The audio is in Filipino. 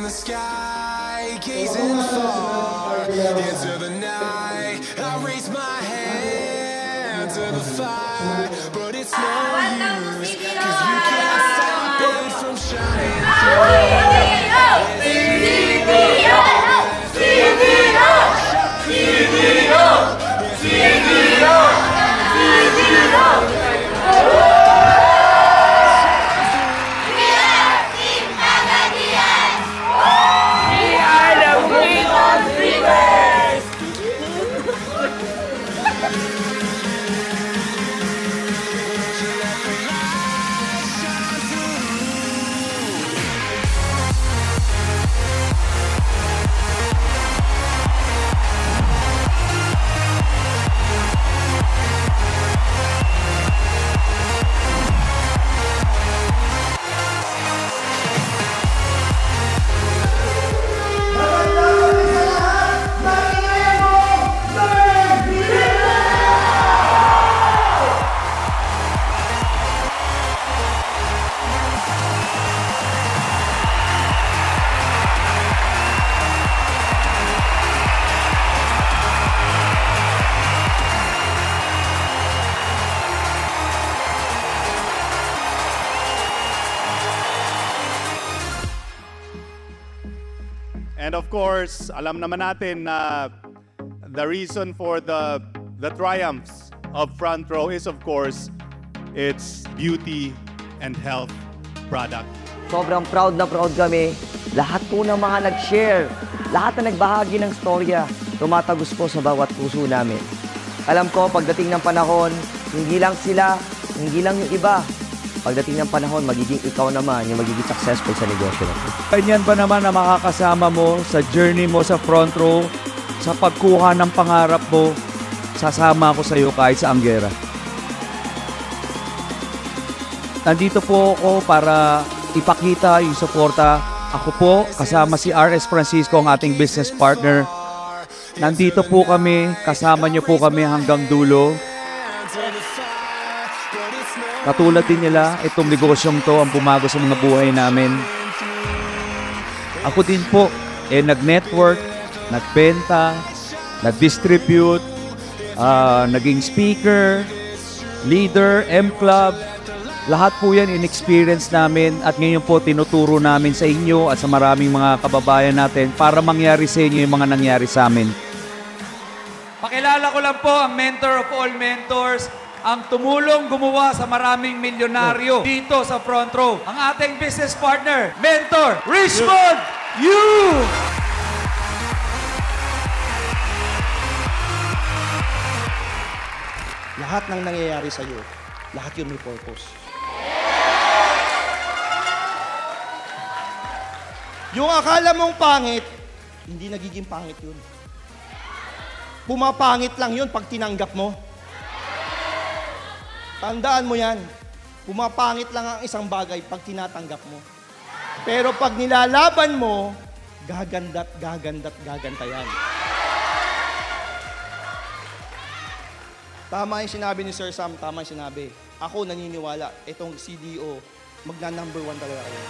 the sky, gazing far into the night. I raise my hand to the fire, but it's no use, 'cause you can't stop it from shining And of course, alam naman natin na the reason for the triumphs of Front Row is of course its beauty and health product. Sobrang proud na proud kami. Lahat po ng mga nag-share, lahat na nagbahagi ng storya, tumatagos po sa bawat puso namin. Alam ko, pagdating ng panahon, hindi lang sila, hindi lang yung iba. Pagdating ng panahon, magiging ikaw naman yung magiging successful sa negosyo natin. Ganyan ba naman na makakasama mo sa journey mo sa Front Row, sa pagkuha ng pangarap mo, sasama ako sa iyo kahit sa Anguera. Nandito po ako para ipakita yung suporta. Ako po, kasama si R.S. Francisco, ang ating business partner. Nandito po kami, kasama niyo po kami hanggang dulo. Katulad din nila, itong negosyong to ang pumago sa mga buhay namin. Ako din po, nag-network, nagbenta, nag-distribute, naging speaker, leader, M-Club. Lahat po yan in-experience namin at ngayon po tinuturo namin sa inyo at sa maraming mga kababayan natin para mangyari sa inyo yung mga nangyari sa amin. Pakilala ko lang po ang mentor of all mentors, ang tumulong gumawa sa maraming milyonaryo dito sa Front Row. Ang ating business partner, Mentor Richmond Yu! Lahat ng nangyayari sa iyo, lahat yun may purpose. Yung akala mong pangit, hindi nagiging pangit yun. Pumapangit lang yun pag tinanggap mo. Tandaan mo yan, pumapangit lang ang isang bagay pag tinatanggap mo. Pero pag nilalaban mo, gaganda't, gaganta yan. Tama yung sinabi ni Sir Sam, tama yung sinabi. Ako naniniwala, itong CDO, magna-number 1 talaga kayo.